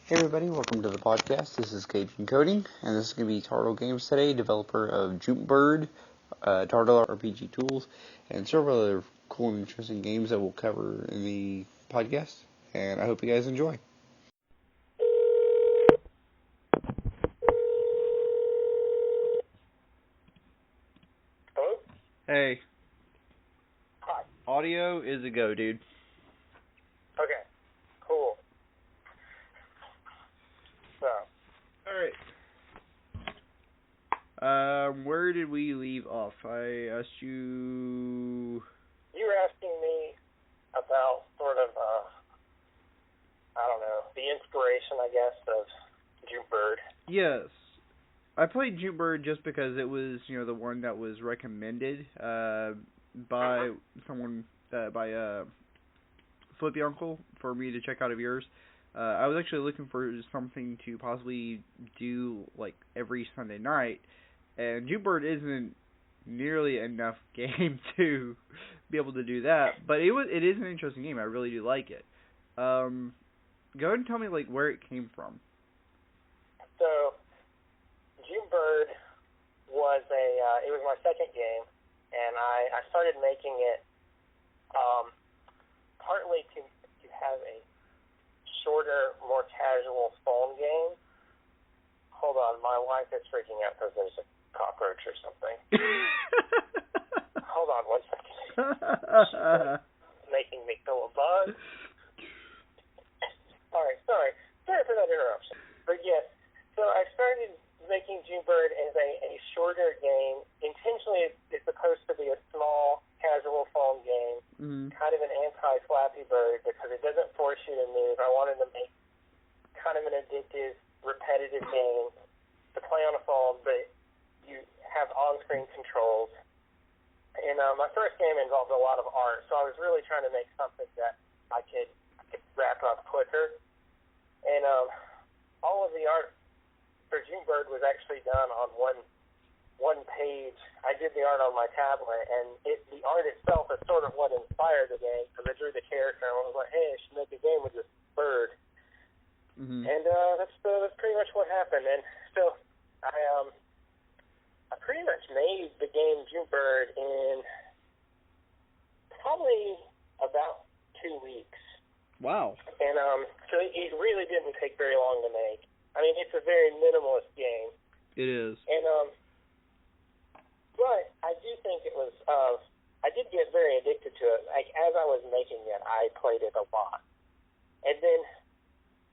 Hey everybody, welcome to the podcast. This is Cajun Coding, and this is going to be Tartle Games today, developer of Junebird, Tartle RPG tools, and several other cool and interesting games that we'll cover in the podcast, and I hope you guys enjoy. Hello? Hey. Hi. Audio is a go, dude. Okay. Cool. So. Alright. Where did we leave off? I asked you... You were asking me about sort of, the inspiration, I guess, of Junebird. Yes. I played Junebird just because it was, the one that was recommended by someone, by Flippy Uncle, for me to check out of yours. I was actually looking for something to possibly do, every Sunday night, and Junebird isn't nearly enough game to be able to do that, but it is an interesting game. I really do like it. Go ahead and tell me, where it came from. So, Junebird was it was my second game, and I started making it partly to have a shorter, more casual phone game. Hold on, my wife is freaking out because there's a cockroach or something. Hold on 1 second. She's making me feel a bug. Alright, sorry for that interruption. But yes, so I started making Junebird as a shorter game. Intentionally, it's supposed to be a small, casual phone game, kind of an anti-Flappy Bird, because it doesn't force you to move. I wanted to make kind of an addictive, repetitive game to play on a phone, but you have on-screen controls. And my first game involved a lot of art, so I was really trying to make something that I could wrap up quicker. And all of the art for Junebird was actually done on one page. I did the art on my tablet, and the art itself is sort of what inspired the game, because I drew the character and I was like, hey, I should make a game with this bird. Mm-hmm. And that's pretty much what happened. And so I pretty much made the game Junebird in probably about 2 weeks. Wow. And so it really didn't take very long to make. I mean, it's a very minimalist game. It is. And but I do think it was. I did get very addicted to it. As I was making it, I played it a lot, and then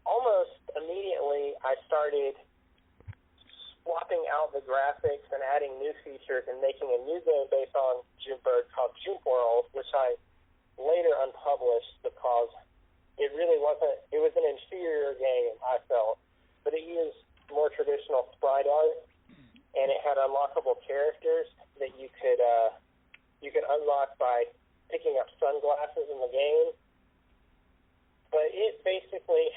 almost immediately I started swapping out the graphics and adding new features and making a new game based on Junebird called Junepworld, which I later unpublished because it really wasn't. It was an inferior game, I felt, but it used more traditional sprite art, and it had unlockable characters that you could unlock by picking up sunglasses in the game. But it basically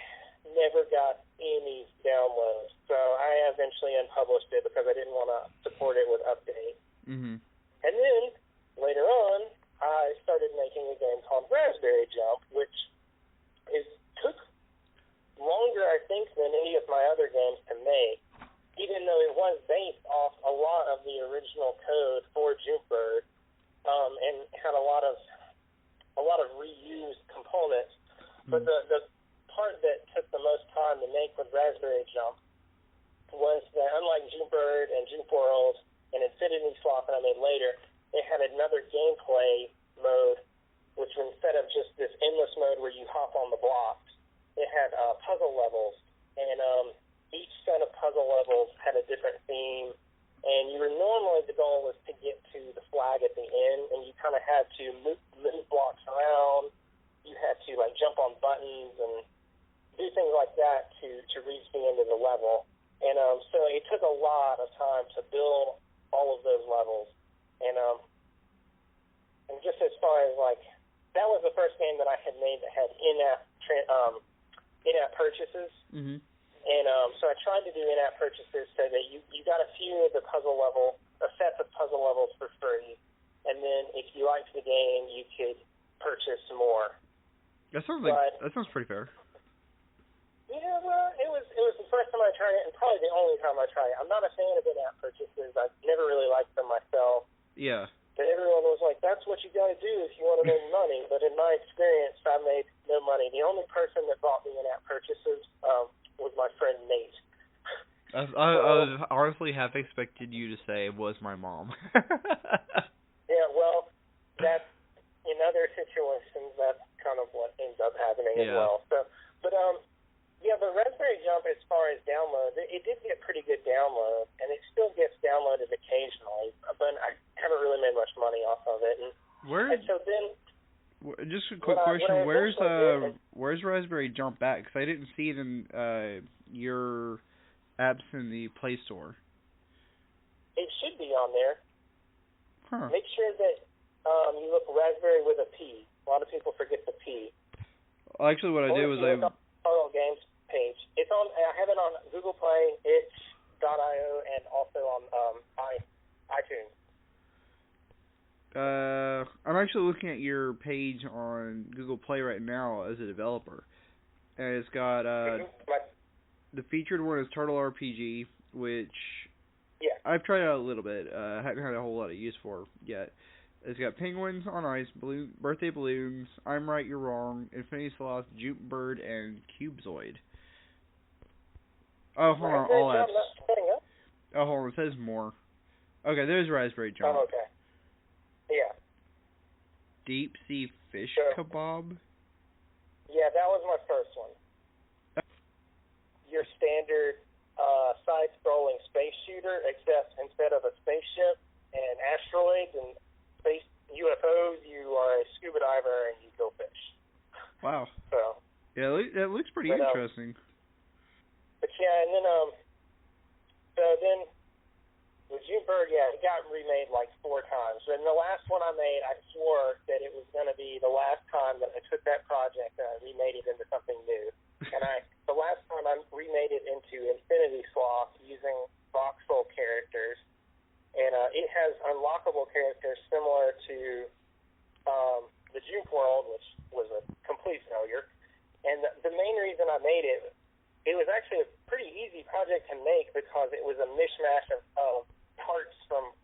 never got any downloads, so I eventually unpublished it because I didn't want to support it with updates. Mm-hmm. And then later on, I started making a game called Raspberry Jump, which took longer, I think, than any of my other games to make, even though it was based off a lot of the original code for Junebird, and had a lot of reused components. But the part that took the most time to make with Raspberry Jump was that, unlike Junebird and Junepworld and Infinity Swap that I made later, they had another gameplay mode, which instead of just this endless mode where you hop on the blocks, it had puzzle levels, and each set of puzzle levels had a different theme, and the goal was to get to the flag at the end, and you kind of had to move blocks around. You had to jump on buttons and do things like that to reach the end of the level. And so it took a lot of time to build all of those levels. And just as far as that was the first game that I had made that had in-app purchases. Mm-hmm. And so I tried to do in-app purchases so that you got a few of the sets of puzzle levels for free. And then if you liked the game, you could purchase more. That sounds pretty fair. Yeah, well, it was the first time I tried it, and probably the only time I tried it. I'm not a fan of in-app purchases. I've never really liked them myself. Yeah. But everyone was like, that's what you got to do if you want to make money. But in my experience, I made no money. The only person that bought me in-app purchases was my friend Nate. I was honestly half expected you to say was my mom. Yeah, well, that's in other situations, that's kind of what ends up happening as well. So, but yeah, the Raspberry Jump, as far as downloads, it did get pretty good download, and it still gets downloaded occasionally. But I haven't really made much money off of it. And so then, just a quick question: where's Raspberry Jump at? Because I didn't see it in your apps in the Play Store. It should be on there. Huh. Make sure that you look Raspberry with a P. A lot of people forget the P. Actually, what I did was I Tartle Games page. It's on. I have it on Google Play, itch.io, and also on iTunes. I'm actually looking at your page on Google Play right now as a developer, and it's got the featured one is Turtle RPG, which I've tried out a little bit. I haven't had a whole lot of use for yet. It's got Penguins on Ice, Birthday Balloons, I'm Right, You're Wrong, Infinity Sloth, Jute Bird, and Cubezoid. Oh, hold on, all apps. Oh, hold on, it says more. Okay, there's Raspberry Jump. Oh, okay. Yeah. Deep Sea Fish Kebab? Yeah, that was my first one. Your standard side-scrolling space shooter, except instead of a spaceship and asteroids and space UFOs, you are a scuba diver and you go fish. Wow. So. Yeah, that looks pretty interesting. But yeah, and then with June Bird, it got remade like 4 times. And the last one I made, I swore that it was going to be the last time that I took that project and I remade it into something new. And the last time I remade it into Infinity Sloth using voxel characters. And it has unlockable characters similar to the Juke World, which was a complete failure. And the main reason I made it was actually a pretty easy project to make because it was a mishmash of parts from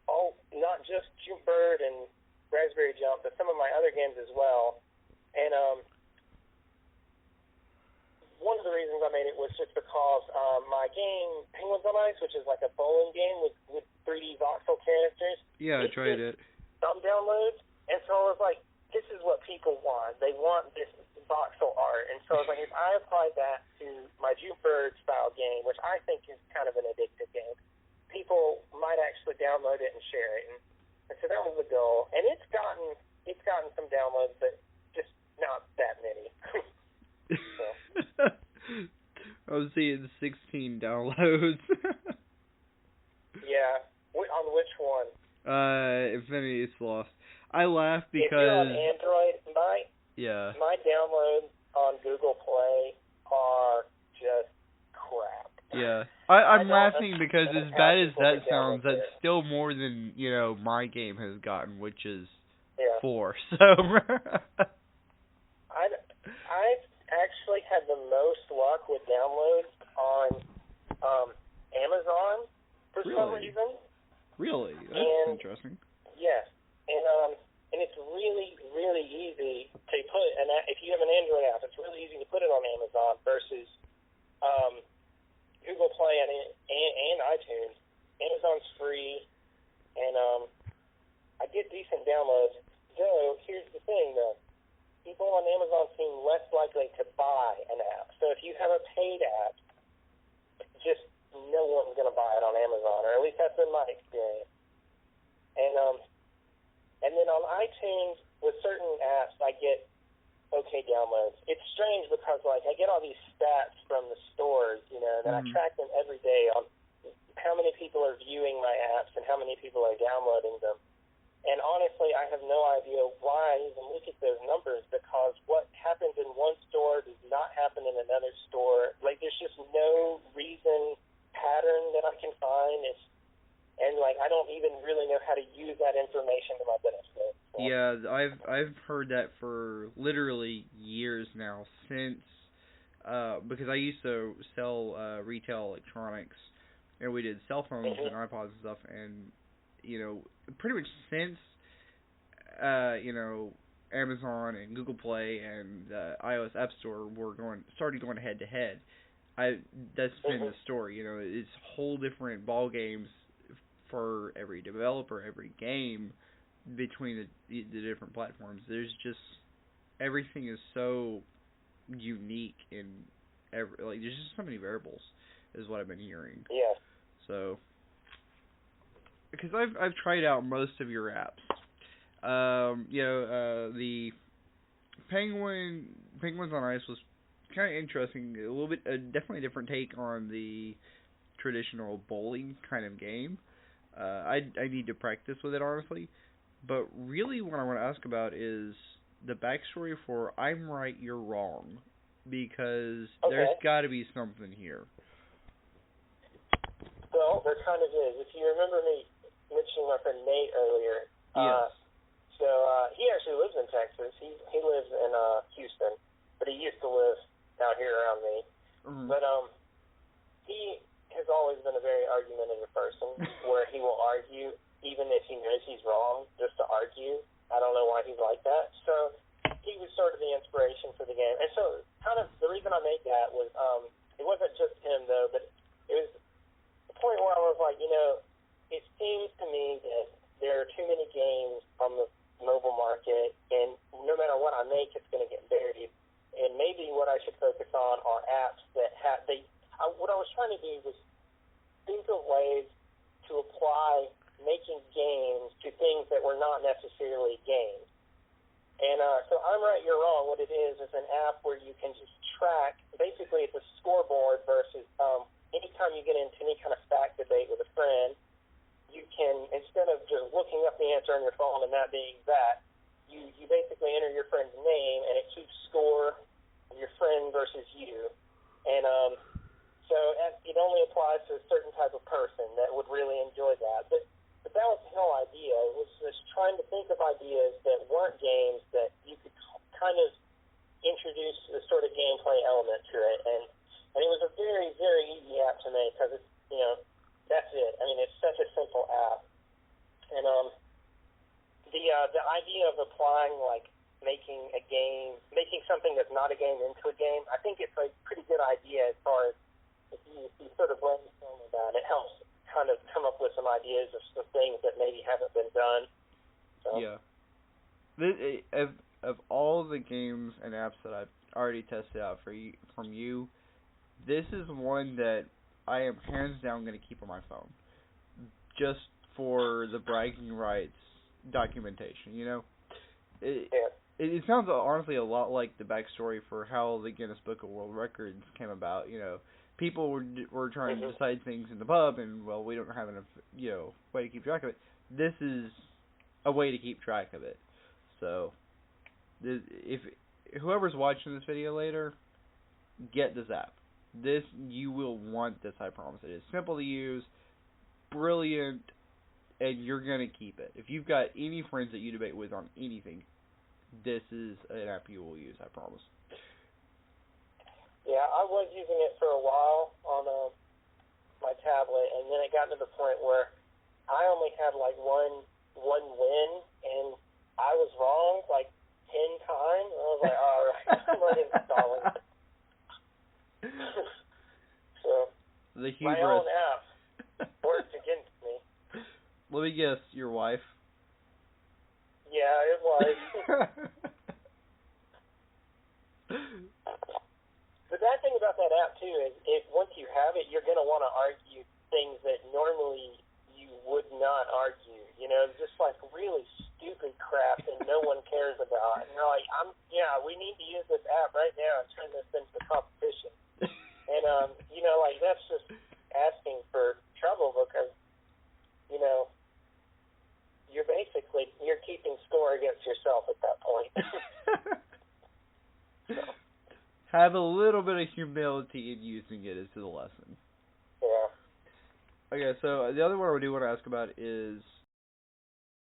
not just Juke Bird and Raspberry Jump, but some of my other games as well. And one of the reasons I made it was just because my game, Penguins on Ice, which is like a bowling game with 3D voxel characters. Yeah, I tried it. Some downloads, and so I was like, this is what people want. They want this voxel art. And so I was like, if I apply that to my Jute Bird style game, which I think is kind of an addictive game, people might actually download it and share it. And so that was the goal. And it's gotten some downloads, but just not that many. I was seeing 16 downloads. Yeah. On which one? Infinity Sloth. I laugh because... If you're on Android, my downloads on Google Play are just crap. Yeah. I'm laughing because as bad as that sounds, that's still more than, my game has gotten, which is 4. So... I've actually had the most luck with downloads on Amazon for some reason. Really? That's interesting. Yes. And it's really, really easy to put, and if you have an Android app, it's really easy to put it on Amazon versus Google Play and iTunes. Amazon's free, and I get decent downloads. Though, here's the thing, though. People on Amazon seem less likely to buy an app. So if you have a paid app, just no one's going to buy it on Amazon, or at least that's been my experience. And then on iTunes, with certain apps, I get okay downloads. It's strange because, I get all these stats from the stores, and I track them every day on how many people are viewing my apps and how many people are downloading them. And honestly, I have no idea why I even look at those numbers because what happens in one store does not happen in another store. There's just no reason, pattern that I can find. I don't even really know how to use that information to my benefit. So. Yeah, I've heard that for literally years now, since because I used to sell retail electronics, and we did cell phones and iPods and stuff, and pretty much since Amazon and Google Play and iOS App Store started going head to head. That's been the story. It's whole different ball games for every developer, every game between the different platforms. There's just everything is so unique in there's just so many variables, is what I've been hearing. Yeah. So, because I've tried out most of your apps. The Penguins on Ice was kind of interesting. A little bit, definitely a different take on the traditional bowling kind of game. I need to practice with it, honestly. But really, what I want to ask about is the backstory for "I'm Right, You're Wrong," because there's got to be something here. Well, there kind of is. If you remember me mentioning my friend Nate earlier, yes. So he actually lives in Texas. He lives in Houston, but he used to live out here around me. Mm-hmm. But he has always been a very argumentative person, where he will argue even if he knows he's wrong, just to argue. I don't know why he's like that. So he was sort of the inspiration for the game. And so kind of the reason I made that was it wasn't just him, though, but it was the point where I was like, it seems to me that there are too many games on the mobile market, and no matter what I make, it's going to get buried. And maybe what I should focus on are apps that what I was trying to do was think of ways to apply making games to things that were not necessarily games. And so I'm Right, You're Wrong. What it is an app where you can just track. Basically, it's a scoreboard versus anytime you get into any kind of fact debate with a friend, you can, instead of just looking up the answer on your phone and that being that, you basically enter your friend's name, and it keeps score of your friend versus you. And so it only applies to a certain type of person that would really enjoy that. But that was the whole idea. It was just trying to think of ideas that weren't games that you could kind of introduce a sort of gameplay element to it. And it was a very, very easy app to make because it's, that's it. I mean, it's such a simple app. And the idea of applying, like, making something that's not a game into a game, I think it's a pretty good idea as far as if you sort of brainstorm about it. It helps kind of come up with some ideas of things that maybe haven't been done. So. Yeah. Of all the games and apps that I've already tested out from you, this is one that I am hands down going to keep on my phone, just for the bragging rights documentation. It sounds honestly a lot like the backstory for how the Guinness Book of World Records came about. People were trying to decide things in the pub, and we don't have enough way to keep track of it. This is a way to keep track of it. So, if whoever's watching this video later, get this app. You will want this, I promise. It is simple to use, brilliant, and you're going to keep it. If you've got any friends that you debate with on anything, this is an app you will use, I promise. Yeah, I was using it for a while on my tablet, and then it got to the point where I only had like one win, and I was wrong like 10 times. I was like, all right, I'm uninstalling it. So, the hubris. My own app worked against me. Let me guess, your wife? Yeah, it was. The bad thing about that app, too, is once you have it, you're going to want to argue things that normally you would not argue. Just like really stupid crap that no one cares about. And you're like, we need to use this app right now and turn this into competition. And, that's just asking for trouble because, you're keeping score against yourself at that point. So. Have a little bit of humility in using it is the lesson. Yeah. Okay, so the other one I do want to ask about is